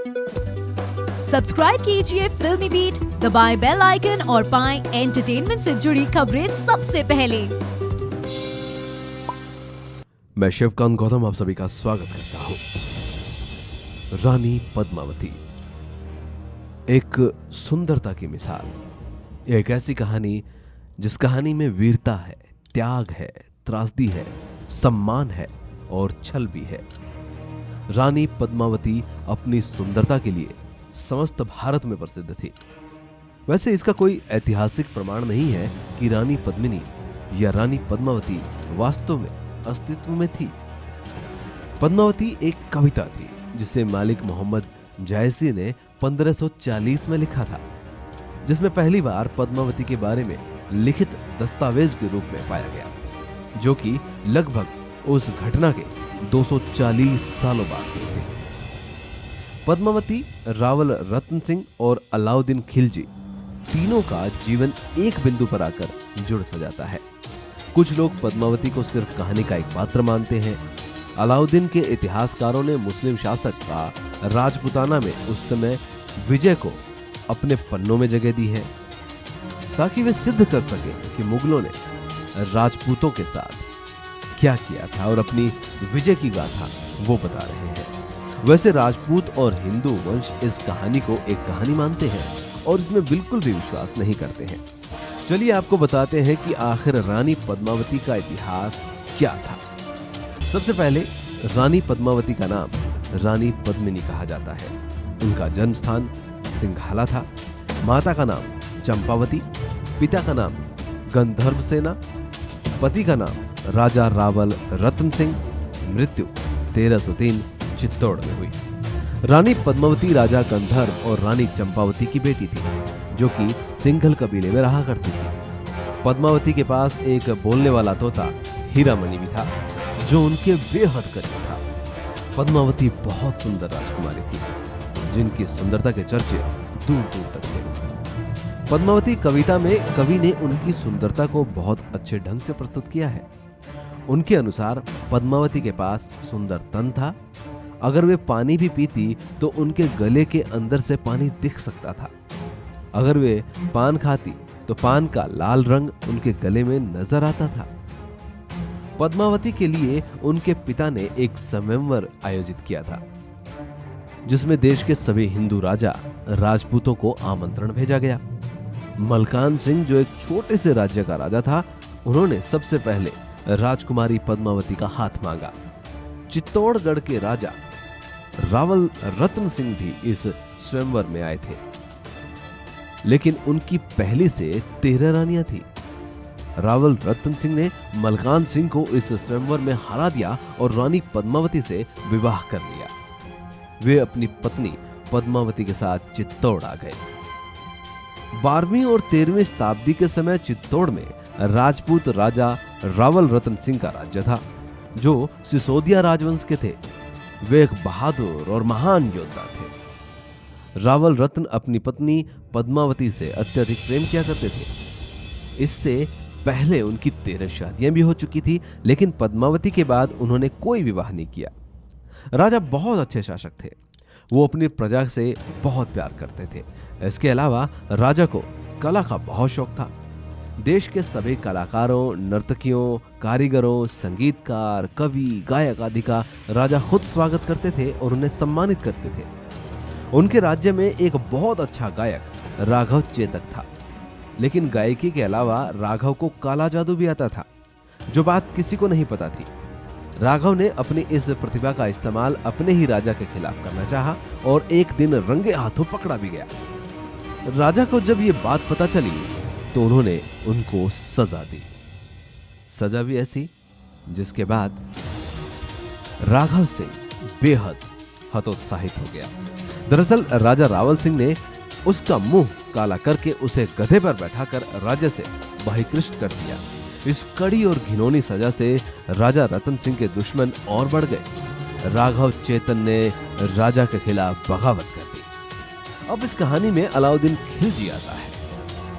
Subscribe कीजिए फिल्मी beat, दबाएं बेल आइकन और पाएं एंटरटेनमेंट से जुड़ी खबरें सबसे पहले। मैं शिवकांत गौतम आप सभी का स्वागत करता हूं। रानी पद्मावती एक सुंदरता की मिसाल, एक ऐसी कहानी जिस कहानी में वीरता है, त्याग है, त्रासदी है, सम्मान है और छल भी है। रानी पद्मावती अपनी सुंदरता के लिए समस्त भारत में प्रसिद्ध थी। वैसे इसका कोई ऐतिहासिक प्रमाण नहीं है कि रानी पद्मिनी या रानी पद्मावती वास्तव में अस्तित्व में थी। पद्मावती एक कविता थी जिसे मालिक मोहम्मद जायसी ने 1540 में लिखा था, जिसमें पहली बार पद्मावती के बारे में लिखित दस्तावेज के रूप में पाया गया, जो कि लगभग उस घटना के 240 सालों बाद हुई थी। पद्मावती, रावल रतन सिंह और अलाउद्दीन खिलजी तीनों का जीवन एक बिंदु पर आकर जुड़ सा जाता है। कुछ लोग पद्मावती को सिर्फ कहानी का एक पात्र मानते हैं। अलाउद्दीन के इतिहासकारों ने मुस्लिम शासक का राजपुताना में उस समय विजय को अपने पन्नों में जगह दी है, ताकि वे सिद्ध कर सके कि मुगलों ने राजपूतों के साथ क्या किया था और अपनी विजय की गाथा वो बता रहे हैं। वैसे राजपूत और हिंदू वंश इस कहानी को एक कहानी मानते हैं और इसमें बिल्कुल भी विश्वास नहीं करते हैं। चलिए आपको बताते हैं कि आखिर रानी पद्मावती का इतिहास क्या था। सबसे पहले रानी पद्मावती का नाम रानी पद्मिनी कहा जाता है। उनका जन्म स्थान सिंघाला था। माता का नाम चंपावती, पिता का नाम गंधर्व सेना, पति का नाम राजा रावल रतन सिंह। मृत्यु 1303 चित्तौड़ में हुई। रानी पद्मावती राजा गंधर्व और रानी चंपावती की बेटी थी, जो कि सिंघल कबीले में रहा करती थी। पद्मावती के पास एक बोलने वाला तोता हीरामणि भी था, जो उनके बेहद करीब था। पद्मावती बहुत सुंदर राजकुमारी थी, जिनकी सुंदरता के चर्चे दूर दूर तक थे। पद्मावती कविता में कवि ने उनकी सुंदरता को बहुत अच्छे ढंग से प्रस्तुत किया है। उनके अनुसार पद्मावती के पास सुंदर तन था। अगर वे पानी भी पीती तो उनके गले के अंदर से पानी दिख सकता था। अगर वे पान खाती तो पान का लाल रंग उनके गले में नजर आता था। पद्मावती के लिए उनके पिता ने एक स्वयंवर आयोजित किया था, जिसमें देश के सभी हिंदू राजा राजपूतों को आमंत्रण भेजा गया। मलकान सिंह, जो एक छोटे से राज्य का राजा था, उन्होंने सबसे पहले राजकुमारी पद्मावती का हाथ मांगा। चित्तौड़गढ़ के राजा रावल रतन सिंह भी इस स्वयंवर में आए थे, लेकिन उनकी पहली से 13 रानियां थी। रावल रतन सिंह ने मलकान सिंह को इस स्वयंवर में हरा दिया और रानी पद्मावती से विवाह कर लिया। वे अपनी पत्नी पद्मावती के साथ चित्तौड़ आ गए। 12वीं और 13वीं शताब्दी के समय चित्तौड़ में राजपूत राजा रावल रतन सिंह का राज्य था, जो सिसोदिया राजवंश के थे। वे एक बहादुर और महान योद्धा थे। रावल रतन अपनी पत्नी पद्मावती से अत्यधिक प्रेम किया करते थे। इससे पहले उनकी 13 शादियां भी हो चुकी थी, लेकिन पद्मावती के बाद उन्होंने कोई विवाह नहीं किया। राजा बहुत अच्छे शासक थे। वो अपनी प्रजा से बहुत प्यार करते थे। इसके अलावा राजा को कला का बहुत शौक था। देश के सभी कलाकारों, नर्तकियों, कारीगरों, संगीतकार, कवि, गायक आदि का राजा खुद स्वागत करते थे और उन्हें सम्मानित करते थे। उनके राज्य में एक बहुत अच्छा गायक राघव चेतक था, लेकिन गायकी के अलावा राघव को काला जादू भी आता था, जो बात किसी को नहीं पता थी। राघव ने अपनी इस प्रतिभा का इस्तेमाल अपने ही राजा के खिलाफ करना चाहा और एक दिन रंगे हाथों पकड़ा भी गया। राजा को जब ये बात पता चली तो उन्होंने उनको सजा दी। सजा भी ऐसी जिसके बाद राघव सिंह बेहद हतोत्साहित हो गया। दरअसल राजा रावल सिंह ने उसका मुंह काला करके उसे गधे पर बैठाकर राज्य से बहिष्कृत कर दिया। इस कड़ी और घिनौनी सजा से राजा रतन सिंह के दुश्मन और बढ़ गए। राघव चेतन ने राजा के खिलाफ बगावत कर दी। अब इस कहानी में अलाउद्दीन खिलजी आता है।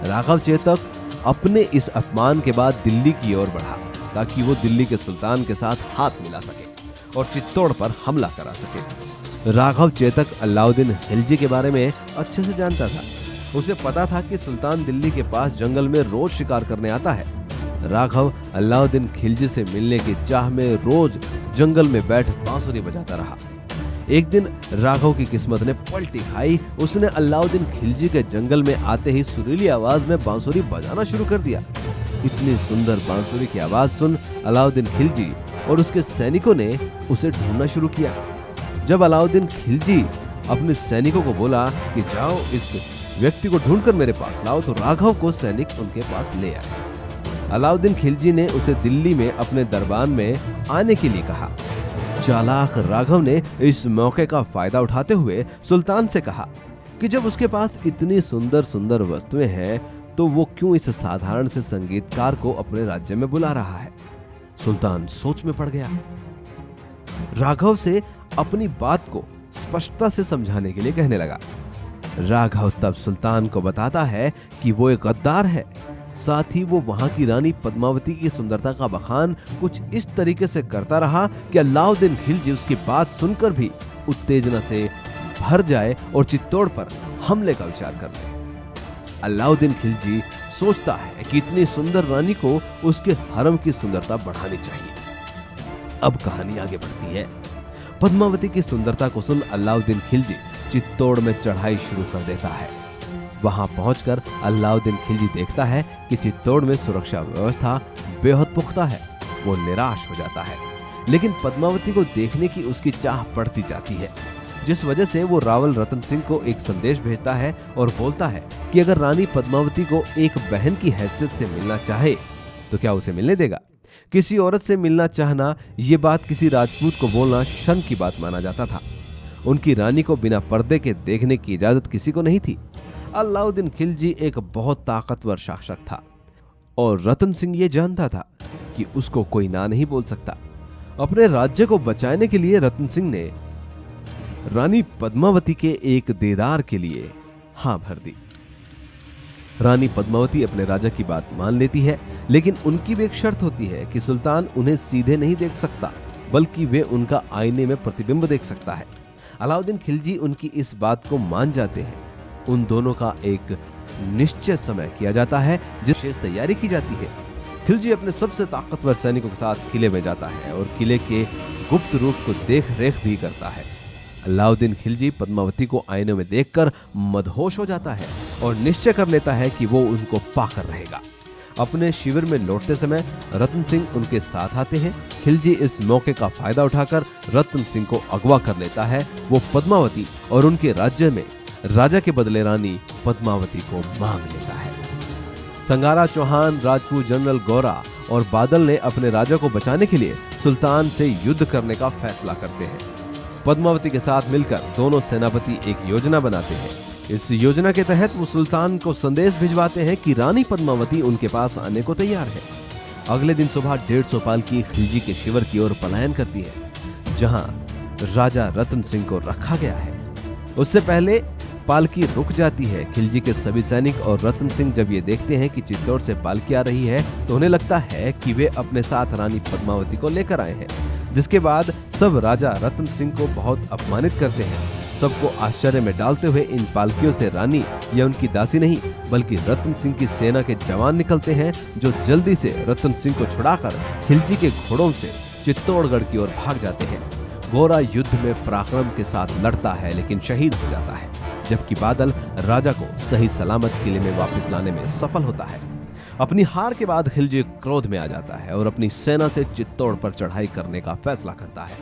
राघव चेतक अपने इस अपमान के बाद दिल्ली की ओर बढ़ा, ताकि वो दिल्ली के सुल्तान के साथ हाथ मिला सके और चित्तौड़ पर हमला करा सके। राघव चेतक अलाउद्दीन खिलजी के बारे में अच्छे से जानता था। उसे पता था कि सुल्तान दिल्ली के पास जंगल में रोज शिकार करने आता है। राघव अलाउद्दीन खिलजी से मिलने की चाह में रोज जंगल में बैठ बांसुरी बजाता रहा। एक दिन राघव की किस्मत ने पलटी खाई। उसने अलाउद्दीन खिलजी के जंगल में आते ही सुरीली आवाज में बांसुरी बजाना शुरू कर दिया। इतनी सुंदर बांसुरी की आवाज सुन अलाउद्दीन खिलजी और उसके सैनिकों ने उसे ढूंढना शुरू किया। जब अलाउद्दीन खिलजी अपने सैनिकों को बोला कि जाओ इस व्यक्ति को ढूंढकर मेरे पास लाओ, तो राघव को सैनिक उनके पास ले आए। अलाउद्दीन खिलजी ने उसे दिल्ली में अपने दरबार में आने के लिए कहा। चालाक राघव ने इस मौके का फायदा उठाते हुए सुल्तान से कहा कि जब उसके पास इतनी सुंदर सुंदर वस्तुएं हैं तो वो क्यों इस साधारण से संगीतकार को अपने राज्य में बुला रहा है। सुल्तान सोच में पड़ गया। राघव से अपनी बात को स्पष्टता से समझाने के लिए कहने लगा। राघव तब सुल्तान को बताता है कि वो एक गद्दार है। साथ ही वो वहां की रानी पद्मावती की सुंदरता का बखान कुछ इस तरीके से करता रहा कि अलाउद्दीन खिलजी उसकी बात सुनकर भी उत्तेजना से भर जाए और चित्तौड़ पर हमले का विचार कर ले। अलाउद्दीन खिलजी सोचता है कि इतनी सुंदर रानी को उसके हरम की सुंदरता बढ़ानी चाहिए। अब कहानी आगे बढ़ती है। पद्मावती की सुंदरता को सुन अलाउद्दीन खिलजी चित्तौड़ में चढ़ाई शुरू कर देता है। वहां पहुंचकर अलाउद्दीन खिलजी देखता है कि चित्तौड़ में सुरक्षा व्यवस्था बेहद पुख्ता है। वो निराश हो जाता है, लेकिन पद्मावती को देखने की उसकी चाह बढ़ती जाती है, जिस वजह से वो रावल रतन सिंह को एक संदेश भेजता है और बोलता है कि अगर रानी पद्मावती को एक बहन की हैसियत से मिलना चाहे तो क्या उसे मिलने देगा। किसी औरत से मिलना चाहना, ये बात किसी राजपूत को बोलना शर्म की बात माना जाता था। उनकी रानी को बिना पर्दे के देखने की इजाजत किसी को नहीं थी। अलाउद्दीन खिलजी एक बहुत ताकतवर शासक था और रतन सिंह ये जानता था कि उसको कोई ना नहीं बोल सकता। अपने राज्य को बचाने के लिए रतन सिंह ने रानी पद्मावती के एक दीदार के लिए हां भर दी। रानी पद्मावती अपने राजा की बात मान लेती है, लेकिन उनकी भी एक शर्त होती है कि सुल्तान उन्हें सीधे नहीं देख सकता, बल्कि वे उनका आईने में प्रतिबिंब देख सकता है। अलाउद्दीन खिलजी उनकी इस बात को मान जाते हैं। उन दोनों का एक निश्चित समय किया जाता है, जिस विशेष तैयारी की जाती है। खिलजी अपने सबसे ताकतवर सैनिकों के साथ किले में जाता है और किले के गुप्त रूप को देख रेख भी करता है। अलाउद्दीन खिलजी पद्मावती को आईने में देखकर मदहोश हो जाता है और निश्चय कर लेता है कि वो उनको पाकर रहेगा। अपने शिविर में लौटते समय रतन सिंह उनके साथ आते हैं। खिलजी इस मौके का फायदा उठाकर रतन सिंह को अगवा कर लेता है। वो पद्मावती और उनके राज्य में राजा के बदले रानी पद्मावती को मांग लेता है। संगारा चौहान, राजपूत जनरल गौरा और बादल ने अपने राजा को बचाने के लिए सुल्तान से युद्ध करने का फैसला करते हैं। पद्मावती के साथ मिलकर दोनों सेनापति एक योजना बनाते हैं। इस योजना के तहत वो सुल्तान को संदेश भिजवाते हैं कि रानी पद्मावती उनके पास आने को तैयार है। अगले दिन सुबह 150 पालकी खिलजी के शिविर की ओर पलायन करती है, जहां राजा रतन सिंह को रखा गया है। उससे पहले पालकी रुक जाती है। खिलजी के सभी सैनिक और रतन सिंह जब ये देखते हैं कि चित्तौड़ से पालकी आ रही है तो उन्हें लगता है कि वे अपने साथ रानी पद्मावती को लेकर आए हैं। जिसके बाद सब राजा रतन सिंह को बहुत अपमानित करते हैं। सबको आश्चर्य में डालते हुए इन पालकियों से रानी या उनकी दासी नहीं, बल्कि रतन सिंह की सेना के जवान निकलते हैं, जो जल्दी से रतन सिंह को छुड़ाकर खिलजी के घोड़ों से चित्तौड़गढ़ की ओर भाग जाते हैं। गोरा युद्ध में पराक्रम के साथ लड़ता है, लेकिन शहीद हो जाता है, जबकि बादल राजा को सही सलामत किले में वापस लाने में सफल होता है। अपनी हार के बाद खिलजी क्रोध में आ जाता है और अपनी सेना से चित्तौड़ पर चढ़ाई करने का फैसला करता है।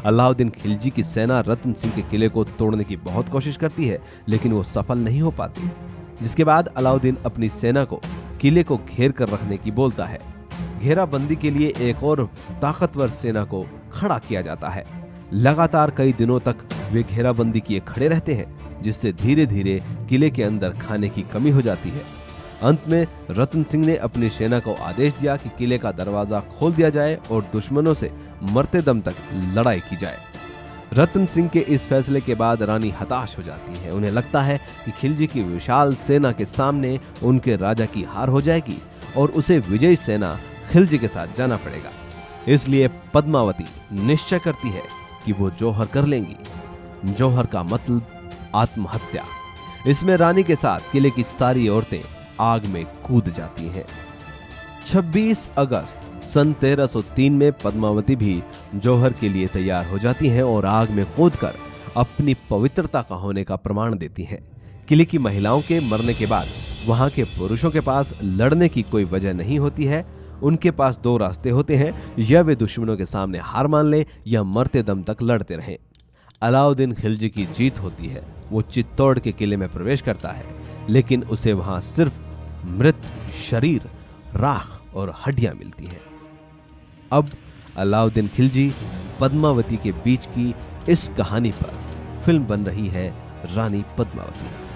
अलाउद्दीन खिलजी की सेना रतन सिंह के किले को तोड़ने की बहुत कोशिश करती है, लेकिन वो सफल नहीं हो पाती। जिसके बाद अलाउद्दीन अपनी सेना को किले को घेर कर रखने की बोलता है। घेराबंदी के लिए एक और ताकतवर सेना को खड़ा किया जाता है। लगातार कई दिनों तक वे घेराबंदी किए खड़े रहते हैं, जिससे धीरे धीरे किले के अंदर खाने की कमी हो जाती है। अंत में रतन सिंह ने अपनी सेना को आदेश दिया कि किले का दरवाजा खोल दिया जाए और दुश्मनों से मरते दम तक लड़ाई की जाए। रतन सिंह के इस फैसले के बाद रानी हताश हो जाती है। उन्हें लगता है कि खिलजी की विशाल सेना के सामने उनके राजा की हार हो जाएगी और उसे विजयी सेना खिलजी के साथ जाना पड़ेगा। इसलिए पद्मावती निश्चय करती है कि वो जौहर कर लेंगी। जौहर का मतलब आत्महत्या। इसमें रानी के साथ किले की सारी औरतें आग में कूद जाती हैं। 26 अगस्त सन 1303 में पद्मावती भी जौहर के लिए तैयार हो जाती हैं और आग में कूदकर अपनी पवित्रता का होने का प्रमाण देती हैं। किले की महिलाओं के मरने के बाद वहां के पुरुषों के पास लड़ने की कोई वजह नहीं होती है। उनके पास दो रास्ते होते हैं, या वे दुश्मनों के सामने हार मान ले या मरते दम तक लड़ते रहें। अलाउद्दीन खिलजी की जीत होती है। वो चित्तौड़ के किले में प्रवेश करता है, लेकिन उसे वहां सिर्फ मृत शरीर, राख और हड्डियां मिलती हैं। अब अलाउद्दीन खिलजी पद्मावती के बीच की इस कहानी पर फिल्म बन रही है रानी पद्मावती।